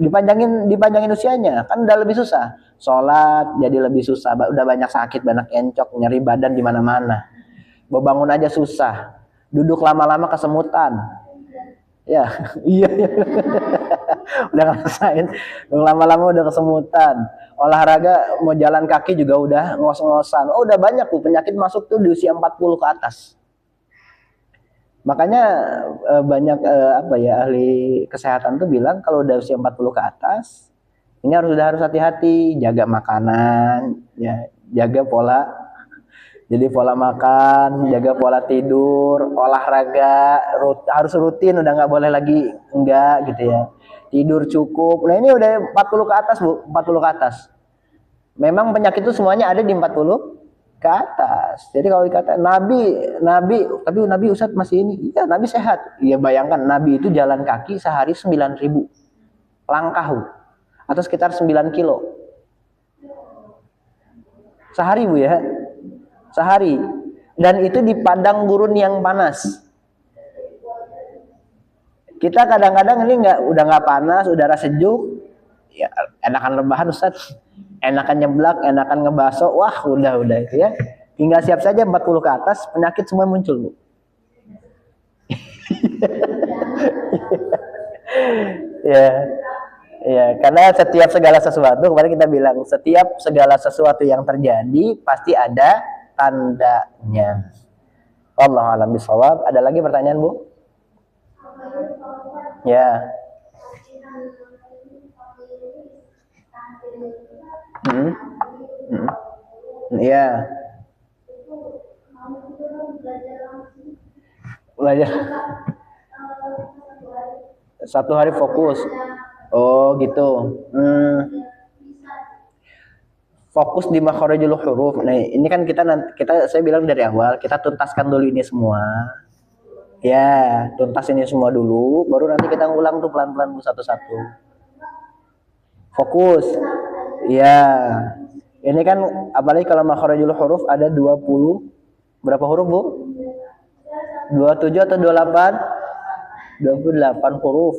Dipanjangin usianya, kan udah lebih susah. Sholat jadi lebih susah, udah banyak sakit, banyak encok, nyeri badan di mana-mana. Bangun aja susah. Duduk lama-lama kesemutan. Ya, iya. Udah ngerasain, lama-lama udah kesemutan. Olahraga mau jalan kaki juga udah ngos-ngosan. Oh, udah banyak tuh penyakit masuk tuh di usia 40 ke atas. Makanya banyak ahli kesehatan tuh bilang kalau udah usia 40 ke atas ini harus hati-hati, jaga makanan, ya, jaga pola makan, jaga pola tidur, olahraga harus rutin, udah nggak boleh lagi enggak gitu ya. Tidur cukup. Nah, ini udah 40 ke atas, Bu, 40 ke atas. Memang penyakit itu semuanya ada di 40 ke atas. Jadi kalau dikata tapi Nabi Ustadz masih ini, ya Nabi sehat. Ya bayangkan Nabi itu jalan kaki sehari 9.000 langkah, Bu. Atau sekitar 9 kilo. Sehari, Bu, ya. Sehari. Dan itu di padang gurun yang panas. Kita kadang-kadang ini udah nggak panas, udara sejuk, ya enakan rebahan Ustadz, enakan nyeblak, enakan ngebaso, wah udah ya. Tinggal siap saja 40 ke atas, penyakit semua muncul, Bu. Ya, karena setiap segala sesuatu, kemarin kita bilang, setiap segala sesuatu yang terjadi pasti ada tandanya. Wallahu a'lam bishawab. Ada lagi pertanyaan, Bu? Ya. Iya. Belajar. Satu hari fokus. Oh, gitu. Fokus di makharijul huruf. Nah, ini kan saya bilang dari awal, kita tuntaskan dulu ini semua. Ya, tuntas ini semua dulu, baru nanti kita ngulang tuh pelan-pelan satu-satu. Fokus. Ya. Ini kan apalagi kalau makharijul huruf ada 20 berapa huruf, Bu? 27 atau 28? 28 huruf.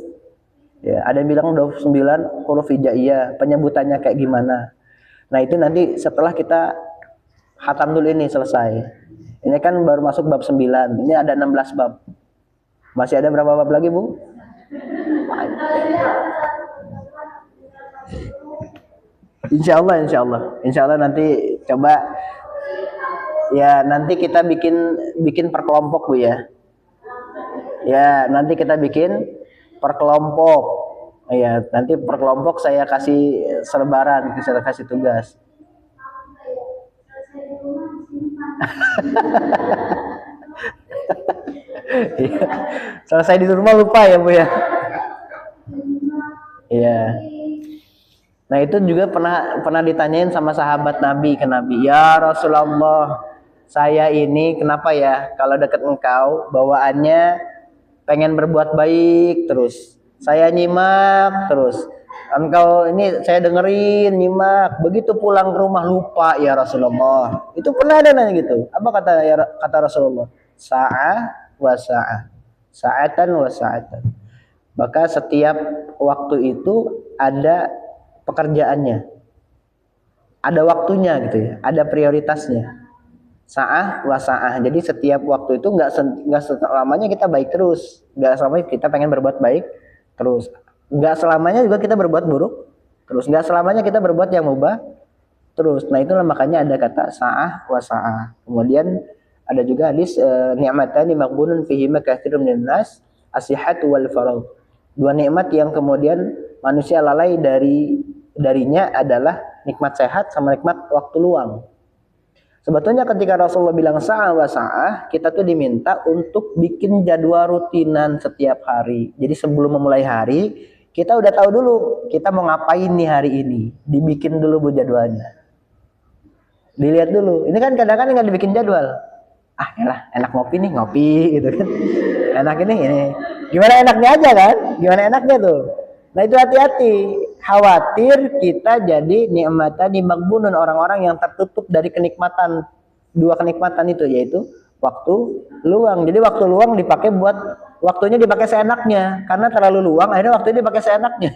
Ya, ada yang bilang 29 huruf hijaiyah, penyebutannya kayak gimana. Nah, itu nanti setelah kita khatam dulu ini selesai. Ini kan baru masuk bab 9. Ini ada 16 bab. Masih ada berapa bab lagi, Bu? Insya Allah nanti coba ya, nanti kita bikin per kelompok, Bu, ya. Ya, nanti kita bikin per kelompok. Ya, nanti per kelompok saya kasih selebaran, saya kasih tugas. Selesai di rumah lupa ya, Bu, ya. Iya. Nah, itu juga pernah ditanyain sama sahabat Nabi ke Nabi, ya Rasulullah, saya ini kenapa ya kalau dekat engkau bawaannya pengen berbuat baik terus, saya nyimak terus, engkau ini saya dengerin nyimak, begitu pulang ke rumah lupa ya Rasulullah. Itu pernah ada nanya gitu. Apa kata Rasulullah? Sa'ah wa sa'ah, sa'atan wa sa'atan. Maka setiap waktu itu ada pekerjaannya, ada waktunya gitu ya, ada prioritasnya. Sa'ah wa sa'ah. Jadi setiap waktu itu nggak selamanya kita baik terus, nggak selamanya kita pengen berbuat baik terus, nggak selamanya juga kita berbuat buruk terus, nggak selamanya kita berbuat yang mubah terus. Nah, itulah makanya ada kata sa'ah wa sa'ah. Kemudian ada juga hadis ni'matani maghbunun fihi katsirun minan nas, as-sihhatu wal faragh. Dua nikmat yang kemudian manusia lalai darinya adalah nikmat sehat sama nikmat waktu luang. Sebetulnya ketika Rasulullah bilang sa'ah wa sa'ah, kita tuh diminta untuk bikin jadwal rutinan setiap hari. Jadi sebelum memulai hari, kita udah tahu dulu kita mau ngapain nih hari ini. Dibikin dulu, Bu, jadwalnya. Dilihat dulu. Ini kan kadang-kadang nggak dibikin jadwal. Ah, elah, enak ngopi nih, ngopi gitu kan. Enak ini. Gimana enaknya aja kan? Gimana enaknya tuh? Nah itu hati-hati. Khawatir kita jadi nikmatan di magbunun, orang-orang yang tertutup dari kenikmatan, dua kenikmatan itu, yaitu waktu luang. Jadi waktu luang dipakai buat, waktunya dipakai seenaknya. Karena terlalu luang, akhirnya waktunya dipakai seenaknya.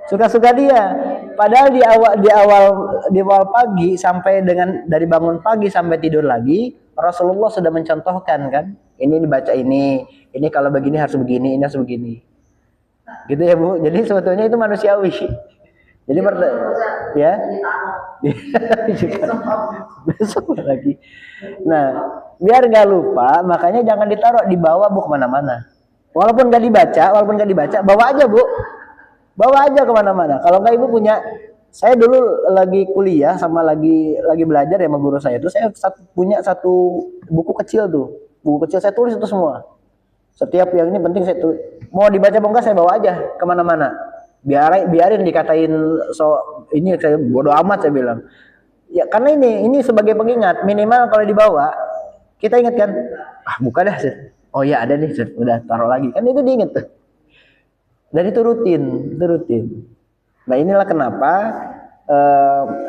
Suka-suka dia. Padahal di awal pagi sampai dengan dari bangun pagi sampai tidur lagi, Rasulullah sudah mencontohkan kan. Ini dibaca ini kalau begini harus begini, ini harus begini. Gitu ya Bu. Jadi sebetulnya itu manusiawi. Jadi ya. Besok lagi. Nah, biar nggak lupa, makanya jangan ditaruh di bawah Bu kemana-mana. Walaupun nggak dibaca, bawa aja Bu. Bawa aja kemana-mana. Kalau nggak Ibu punya, saya dulu lagi kuliah sama lagi belajar ya sama guru saya itu, saya punya satu buku kecil tuh. Buku kecil saya tulis itu semua. Setiap yang ini penting saya tulis. Mau dibaca apa enggak saya bawa aja kemana-mana. Biarin dikatain ini saya bodoh amat saya bilang. Ya karena ini sebagai pengingat, minimal kalau dibawa kita ingat kan, buka dah. Oh iya ada nih, udah taruh lagi. Kan itu diingat tuh. Dan itu rutin. Nah inilah kenapa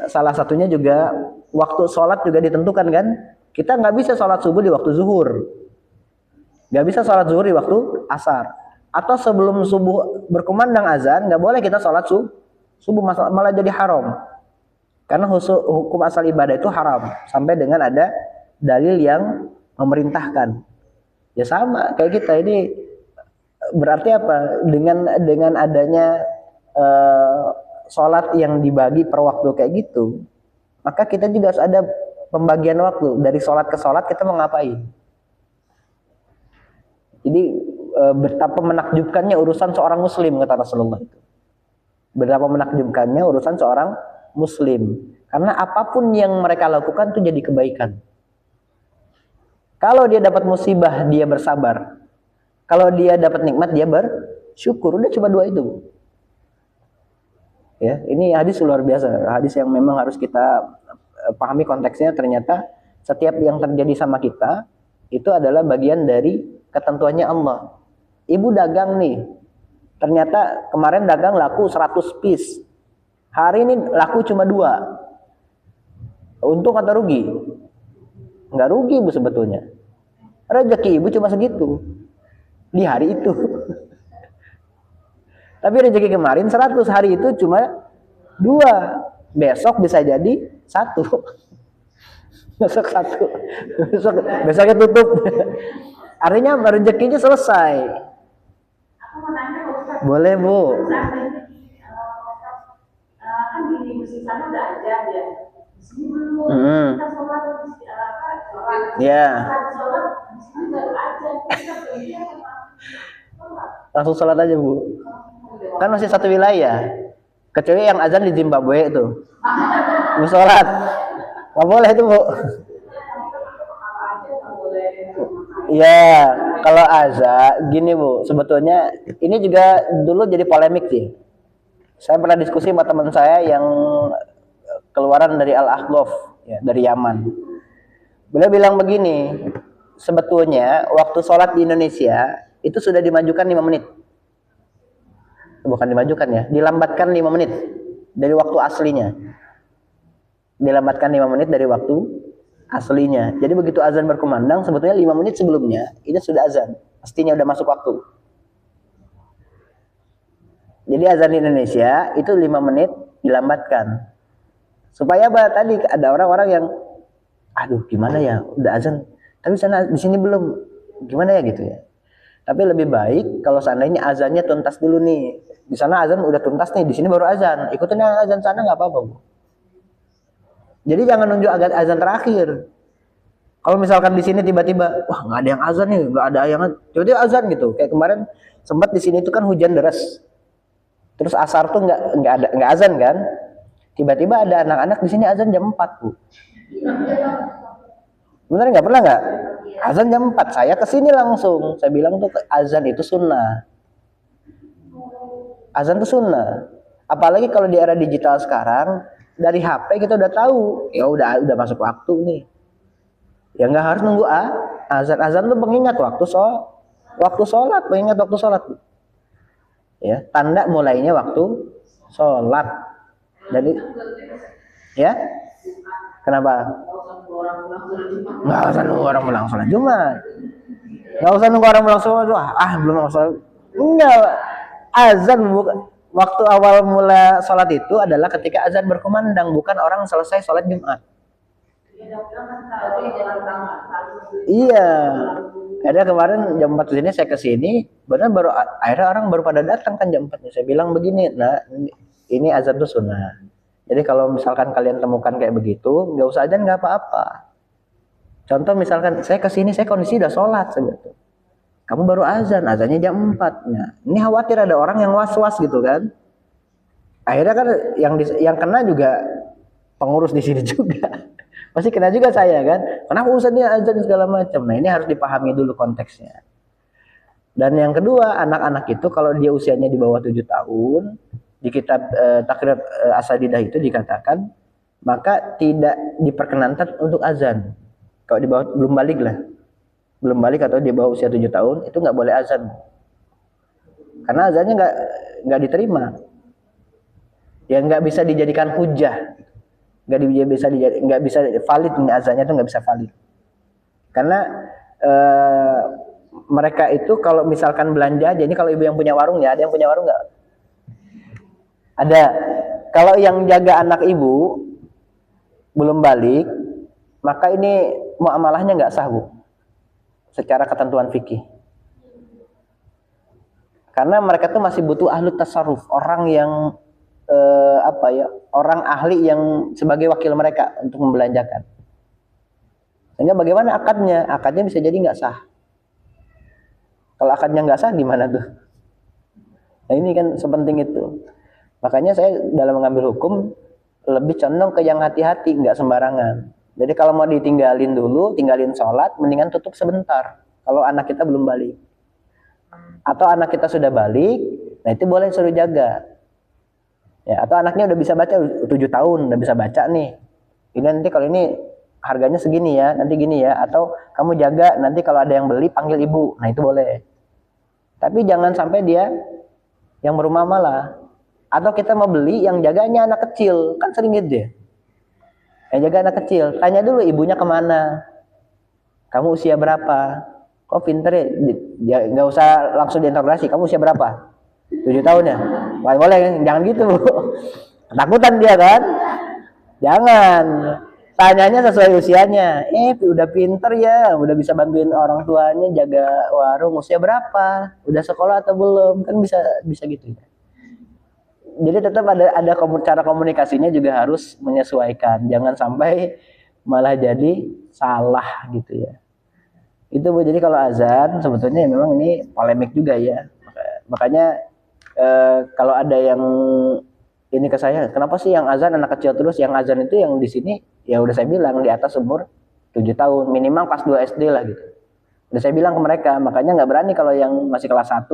salah satunya juga waktu sholat juga ditentukan kan. Kita nggak bisa sholat subuh di waktu zuhur, nggak bisa sholat zuhur di waktu asar, atau sebelum subuh berkumandang azan nggak boleh kita sholat subuh, malah jadi haram. Karena hukum asal ibadah itu haram sampai dengan ada dalil yang memerintahkan. Ya sama kayak kita ini. Berarti apa? Dengan adanya sholat yang dibagi per waktu kayak gitu, maka kita juga harus ada pembagian waktu. Dari sholat ke sholat kita mau ngapain. Jadi betapa menakjubkannya urusan seorang muslim, kata Rasulullah itu. Betapa menakjubkannya urusan seorang muslim. Karena apapun yang mereka lakukan itu jadi kebaikan. Kalau dia dapat musibah, dia bersabar. Kalau dia dapat nikmat, dia bersyukur. Udah cuma dua itu. Ya, ini hadis luar biasa. Hadis yang memang harus kita pahami konteksnya. Ternyata setiap yang terjadi sama kita itu adalah bagian dari ketentuannya Allah. Ibu dagang nih. Ternyata kemarin dagang laku 100 piece. Hari ini laku cuma 2. Untung atau rugi? Enggak rugi Bu sebetulnya. Rezeki ibu cuma segitu. Di hari itu. Tapi rezeki kemarin 100, hari itu cuma 2. Besok bisa jadi 1. Besok 1. Besoknya tutup. Artinya rezekinya selesai. Boleh Bu. Kan di musim sana udah aja ya. Di sini belum. Kita sholat Ya. Sholat di sini baru aja. Langsung sholat aja Bu. Kan masih satu wilayah. Kecuali yang azan di Zimbabwe itu. Mau sholat. Nggak boleh itu Bu. Ya, kalau azan gini Bu. Sebetulnya ini juga dulu jadi polemik sih. Saya pernah diskusi sama teman saya yang keluaran dari Al-Ahqaf, ya, dari Yaman. Beliau bilang begini, sebetulnya waktu sholat di Indonesia itu sudah dimajukan 5 menit. Bukan dimajukan ya, dilambatkan 5 menit dari waktu aslinya. Dilambatkan 5 menit dari waktu aslinya. Jadi begitu azan berkumandang, sebetulnya 5 menit sebelumnya itu sudah azan. Pastinya udah masuk waktu. Jadi azan di Indonesia itu 5 menit dilambatkan. Supaya apa? Tadi ada orang-orang yang aduh gimana ya, udah azan tapi di sini belum, gimana ya gitu ya. Tapi lebih baik kalau seandainya azannya tuntas dulu nih. Di sana azan udah tuntas nih, di sini baru azan. Ikutin azan sana nggak apa-apa Bu. Jadi jangan nunggu azan terakhir. Kalau misalkan di sini tiba-tiba wah nggak ada yang azan nih, nggak ada yang tiba-tiba azan gitu. Kayak kemarin sempat di sini itu kan hujan deras. Terus asar tuh nggak azan kan? Tiba-tiba ada anak-anak di sini azan jam 4 Bu. Bener nggak? Pernah nggak? Azan jam 4, saya kesini langsung. Saya bilang tuh azan itu sunnah. Azan itu sunnah. Apalagi kalau di era digital sekarang, dari HP kita udah tahu, ya udah masuk waktu nih. Ya nggak harus nunggu azan tuh pengingat waktu sholat, pengingat waktu sholat. Ya, tanda mulainya waktu sholat. Jadi, ya, kenapa? Nggak usah nunggu orang pulang sholat Jumat. Nggak usah nunggu orang pulang sholat. Belum sholat. Enggak, azan bukan. Waktu awal mula sholat itu adalah ketika azan berkumandang, bukan orang selesai sholat Jumat. Iya, ada kemarin jam 4 sini saya kesini, benar akhirnya orang baru pada datang kan jam 4. Saya bilang begini, nah ini azan tuh sunnah. Jadi kalau misalkan kalian temukan kayak begitu, nggak usah azan nggak apa-apa. Contoh misalkan saya kesini, saya kondisi udah sholat segitu. Kamu baru azannya jam 4. Nah, ini khawatir ada orang yang was-was gitu kan. Akhirnya kan yang kena juga pengurus di sini juga. Pasti kena juga saya kan. Kenapa ustadznya azan segala macam. Nah, ini harus dipahami dulu konteksnya. Dan yang kedua, anak-anak itu kalau dia usianya di bawah 7 tahun, di kitab Takrir Asadidah itu dikatakan, maka tidak diperkenankan untuk azan. Kalau di bawah belum balik atau di bawah usia 7 tahun itu nggak boleh azan, karena azannya nggak diterima, ya nggak bisa dijadikan hujah, nggak bisa valid, ini azannya itu nggak bisa valid, karena mereka itu kalau misalkan belanja aja, ini kalau ibu yang punya warung ya, ada yang punya warung nggak? Ada. Kalau yang jaga anak ibu belum balik, maka ini muamalahnya nggak sah, Bu, secara ketentuan fikih. Karena mereka tuh masih butuh ahli tasarruf, orang yang orang ahli yang sebagai wakil mereka untuk membelanjakan. Sehingga bagaimana akadnya? Akadnya bisa jadi nggak sah. Kalau akadnya nggak sah gimana tuh? Nah ini kan sepenting itu. Makanya saya dalam mengambil hukum lebih condong ke yang hati-hati, nggak sembarangan. Jadi kalau mau ditinggalin dulu, tinggalin sholat, mendingan tutup sebentar. Kalau anak kita belum balik. Atau anak kita sudah balik, nah itu boleh suruh jaga. Ya, atau anaknya udah bisa baca, 7 tahun, udah bisa baca nih. Ini nanti kalau ini harganya segini ya, nanti gini ya. Atau kamu jaga, nanti kalau ada yang beli, panggil ibu. Nah itu boleh. Tapi jangan sampai dia yang berumah malah. Atau kita mau beli, yang jaganya anak kecil. Kan sering gitu ya. Yang jaga anak kecil, tanya dulu ibunya kemana, kamu usia berapa, kok pinter ya, nggak usah langsung diinterogasi, kamu usia berapa, 7 tahun ya, boleh, jangan gitu Bu, ketakutan dia kan, jangan, tanyanya sesuai usianya, udah pinter ya, udah bisa bantuin orang tuanya jaga warung, usia berapa, udah sekolah atau belum, kan bisa gitu ya. Jadi tetap ada cara komunikasinya juga harus menyesuaikan. Jangan sampai malah jadi salah gitu ya. Itu Bu. Jadi kalau azan sebetulnya memang ini polemik juga ya. Makanya kalau ada yang ini ke saya, kenapa sih yang azan anak kecil terus? Yang azan itu yang di sini ya udah saya bilang di atas umur 7 tahun, minimal kelas 2 SD lah gitu. Udah saya bilang ke mereka, makanya nggak berani kalau yang masih kelas 1,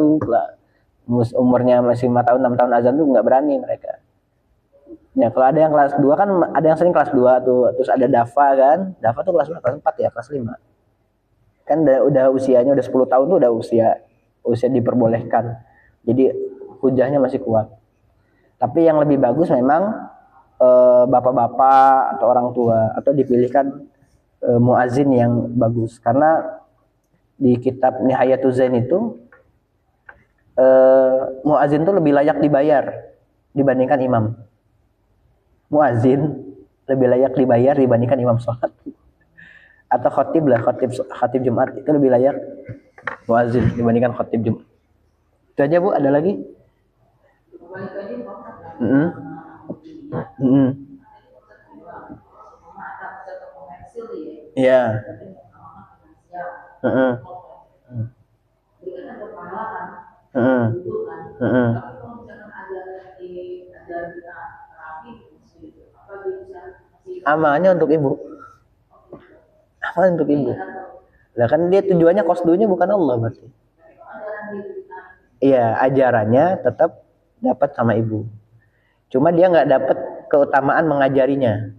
umurnya masih 5 tahun 6 tahun azan tuh nggak berani mereka. Ya kalau ada yang kelas 2 kan, ada yang sering kelas 2 tuh, terus ada Dafa kan, Dafa tuh kelas 4 ya, kelas 5 kan udah usianya udah 10 tahun tuh udah usia diperbolehkan, jadi hujahnya masih kuat. Tapi yang lebih bagus memang bapak-bapak atau orang tua, atau dipilihkan muazin yang bagus, karena di kitab Nihayatul Zain itu muazin tuh lebih layak dibayar dibandingkan imam. Muazin lebih layak dibayar dibandingkan imam sholat. Atau khatib lah, khatib Jumat itu lebih layak muazin dibandingkan khatib Jumat. Itu aja Bu, ada lagi? Iya. Amalnya untuk ibu. Amal untuk ibu. Lah kan dia tujuannya kosdunya bukan Allah berarti. Iya, ajarannya tetap dapat sama ibu. Cuma dia nggak dapat keutamaan mengajarinya.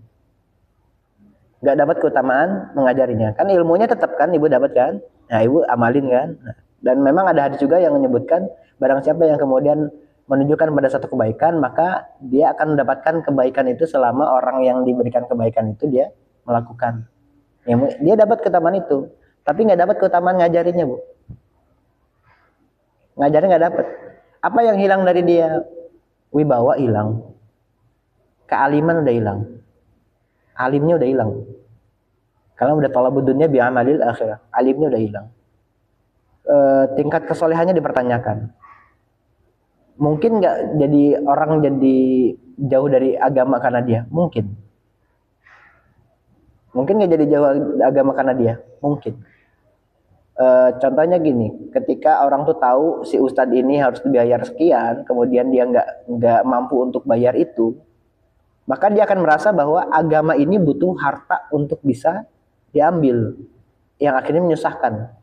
Nggak dapat keutamaan mengajarinya. Kan ilmunya tetap kan ibu dapat kan? Nah, ibu amalin kan? Nah, dan memang ada hadis juga yang menyebutkan barang siapa yang kemudian menunjukkan pada satu kebaikan, maka dia akan mendapatkan kebaikan itu selama orang yang diberikan kebaikan itu dia melakukan. Ya, dia dapat keutamaan itu, tapi nggak dapat keutamaan ngajarinya, Bu. Ngajarin nggak dapat. Apa yang hilang dari dia? Wibawa hilang, kealiman udah hilang, alimnya udah hilang. Karena udah talabud dunya bi amalil akhirah, alimnya udah hilang. Tingkat kesolehannya dipertanyakan. Mungkin nggak jadi orang jadi jauh dari agama karena dia? Mungkin. Mungkin nggak jadi jauh agama karena dia? Mungkin. Contohnya gini, ketika orang tuh tahu si ustadz ini harus dibayar sekian, kemudian dia nggak mampu untuk bayar itu, maka dia akan merasa bahwa agama ini butuh harta untuk bisa diambil, yang akhirnya menyusahkan.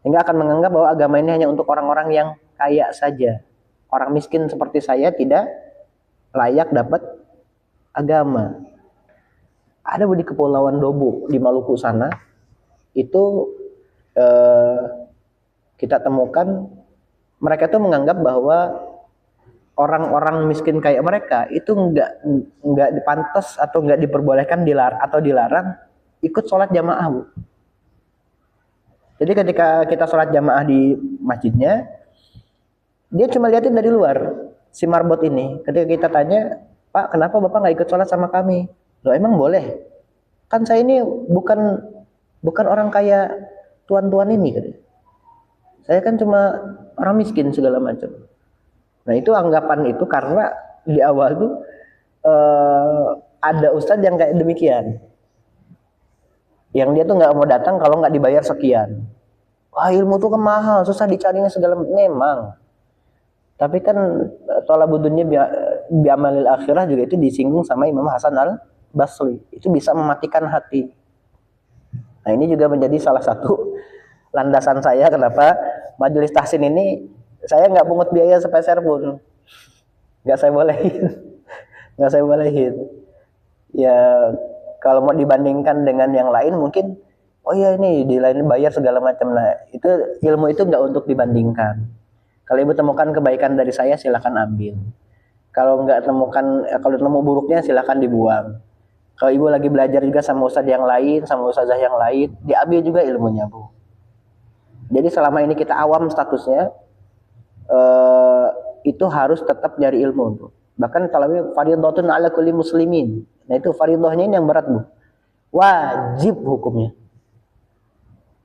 Hingga akan menganggap bahwa agama ini hanya untuk orang-orang yang kaya saja. Orang miskin seperti saya tidak layak dapat agama. Ada di Kepulauan Dobo di Maluku sana, itu kita temukan mereka tuh menganggap bahwa orang-orang miskin kayak mereka itu nggak dipantas atau nggak diperbolehkan dilarang ikut sholat jamaah, Bu. Jadi ketika kita sholat jamaah di masjidnya, dia cuma liatin dari luar si marbot ini. Ketika kita tanya, Pak, kenapa Bapak nggak ikut sholat sama kami? Loh, emang boleh? Kan saya ini bukan orang kaya tuan-tuan ini, katanya. Saya kan cuma orang miskin segala macam. Nah, itu anggapan itu karena di awal tuh ada ustadz yang kayak demikian. Yang dia tuh nggak mau datang kalau nggak dibayar sekian. Wah, ilmu tuh kan mahal, susah dicarinya segala memang. Tapi kan thalabud dunya bi amalil akhirah juga itu disinggung sama Imam Hasan al-Basri. Itu bisa mematikan hati. Nah, ini juga menjadi salah satu landasan saya kenapa majelis tahsin ini saya nggak pungut biaya sepeser pun, nggak saya bolehin. Ya kalau mau dibandingkan dengan yang lain mungkin, oh iya ini di lain bayar segala macam. Nah, itu ilmu itu nggak untuk dibandingkan. Kalau ibu temukan kebaikan dari saya silakan ambil. Kalau nggak temukan, kalau temu buruknya silakan dibuang. Kalau ibu lagi belajar juga sama ustadz yang lain, sama ustazah yang lain, diambil juga ilmunya, Bu. Jadi selama ini kita awam statusnya, itu harus tetap nyari ilmu, Bu. Bahkan kalau fardhatun ala kulli muslimin. Nah, itu fardhahnya ini yang berat, Bu. Wajib hukumnya.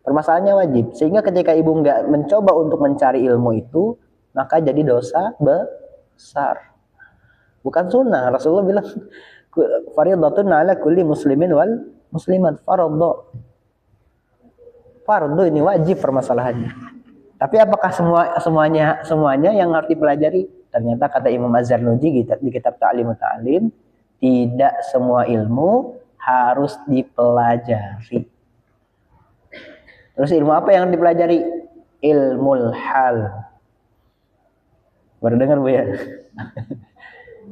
Permasalahannya wajib. Sehingga ketika ibu nggak mencoba untuk mencari ilmu itu, maka jadi dosa besar. Bukan sunnah. Rasulullah bilang, fardhatun ala kulli muslimin wal muslimat. Fardu ini wajib permasalahannya. Tapi apakah semuanya yang harus dipelajari? Ternyata kata Imam Az-Zarnuji di kitab Ta'limut Ta'lim, tidak semua ilmu harus dipelajari. Terus ilmu apa yang dipelajari? Ilmul hal. Baru dengar, Bu, ya?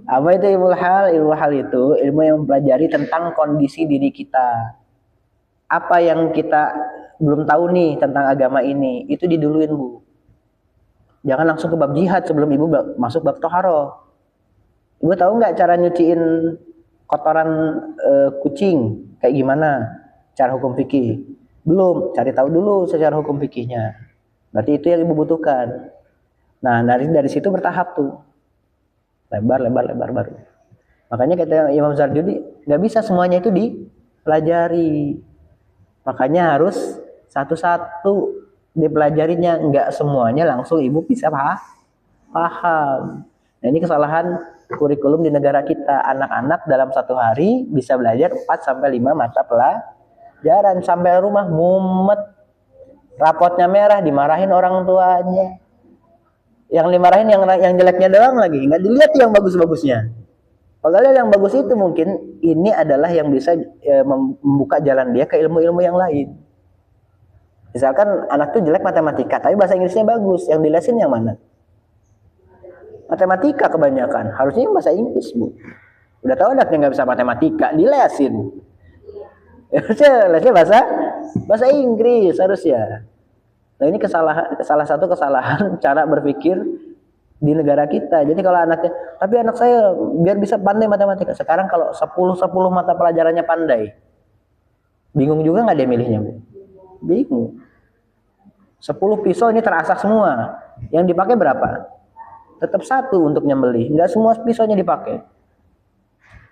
Apa itu ilmu hal? Ilmu hal itu ilmu yang mempelajari tentang kondisi diri kita. Apa yang kita belum tahu nih tentang agama ini, itu diduluin, Bu. Jangan langsung ke bab jihad sebelum ibu masuk bab toharoh. Ibu tahu nggak cara nyuciin kotoran kucing kayak gimana? Cara hukum fikih? Belum, cari tahu dulu secara hukum fikihnya. Berarti itu yang ibu butuhkan. Nah, dari situ bertahap tuh. Lebar baru. Makanya kata Imam Zarjudi, nggak bisa semuanya itu dipelajari. Makanya harus satu-satu dipelajarinya, nggak semuanya langsung ibu bisa paham. Nah, ini kesalahan kurikulum di negara kita. Anak-anak dalam satu hari bisa belajar 4-5 mata pelajaran. Sampai rumah mumet, rapotnya merah, dimarahin orang tuanya. Yang dimarahin yang jeleknya doang lagi, nggak dilihat yang bagus-bagusnya. Padahal yang bagus itu mungkin ini adalah yang bisa membuka jalan dia ke ilmu-ilmu yang lain. Misalkan anak tuh jelek matematika, tapi bahasa Inggrisnya bagus, yang dilesin yang mana? Matematika kebanyakan, harusnya bahasa Inggris, Bu. Udah tahu anaknya nggak bisa matematika, dilesin. Lesnya bahasa Inggris harusnya. Nah ini salah satu kesalahan cara berpikir di negara kita. Jadi kalau anaknya, tapi anak saya biar bisa pandai matematika. Sekarang kalau 10 mata pelajarannya pandai, bingung juga nggak dia milihnya, Bu? Bingung. 10 pisau ini terasah semua. Yang dipakai berapa? Tetap satu untuk nyembelih. Nggak semua pisaunya dipakai.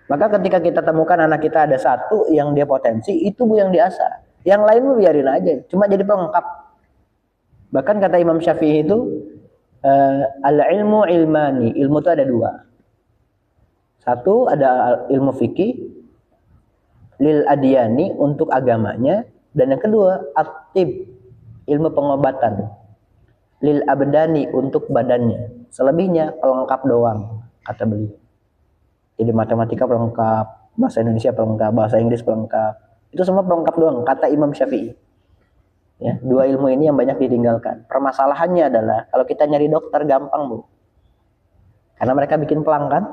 Maka ketika kita temukan anak kita ada satu yang dia potensi, itu Bu yang diasah. Yang lain Bu biarin aja, cuma jadi pelengkap. Bahkan kata Imam Syafi'i itu, al-ilmu ilmani, ilmu itu ada dua. Satu ada ilmu fikih, lil adiyani untuk agamanya, dan yang kedua at-tib, ilmu pengobatan, lil abdani untuk badannya. Selebihnya pelengkap doang, kata beliau. Jadi matematika pelengkap, bahasa Indonesia pelengkap, bahasa Inggris pelengkap. Itu semua pelengkap doang, kata Imam Syafi'i. Ya, dua ilmu ini yang banyak ditinggalkan. Permasalahannya adalah kalau kita nyari dokter gampang, Bu. Karena mereka bikin pelang kan?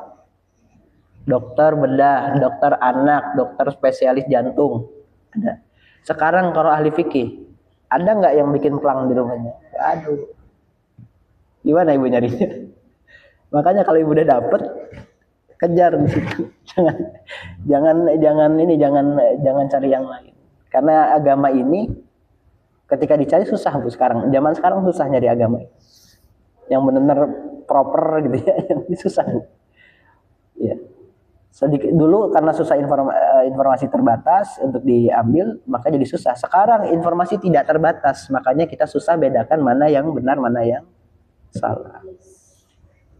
Dokter bedah, dokter anak, dokter spesialis jantung. Ada. Sekarang kalau ahli fikih, ada nggak yang bikin pelang di rumahnya? Aduh. Gimana Ibu nyarinya? Makanya kalau Ibu udah dapet, kejar di situ. Jangan cari yang lain. Karena agama ini ketika dicari susah Bu sekarang. Zaman sekarang susah nyari agama. Yang benar-benar proper gitu ya, yang susah Bu. Ya. Sedikit dulu karena susah informasi terbatas untuk diambil, maka jadi susah. Sekarang informasi tidak terbatas, makanya kita susah bedakan mana yang benar, mana yang salah.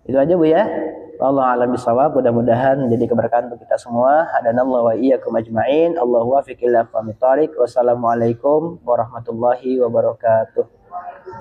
Itu aja Bu ya. Wallahu a'lam bishawab. Mudah-mudahan jadi keberkahan untuk kita semua. Hadanallahu wa iyyakum ajmain. Allahu waffiq ila aqwamit thoriq. Wassalamualaikum warahmatullahi wabarakatuh.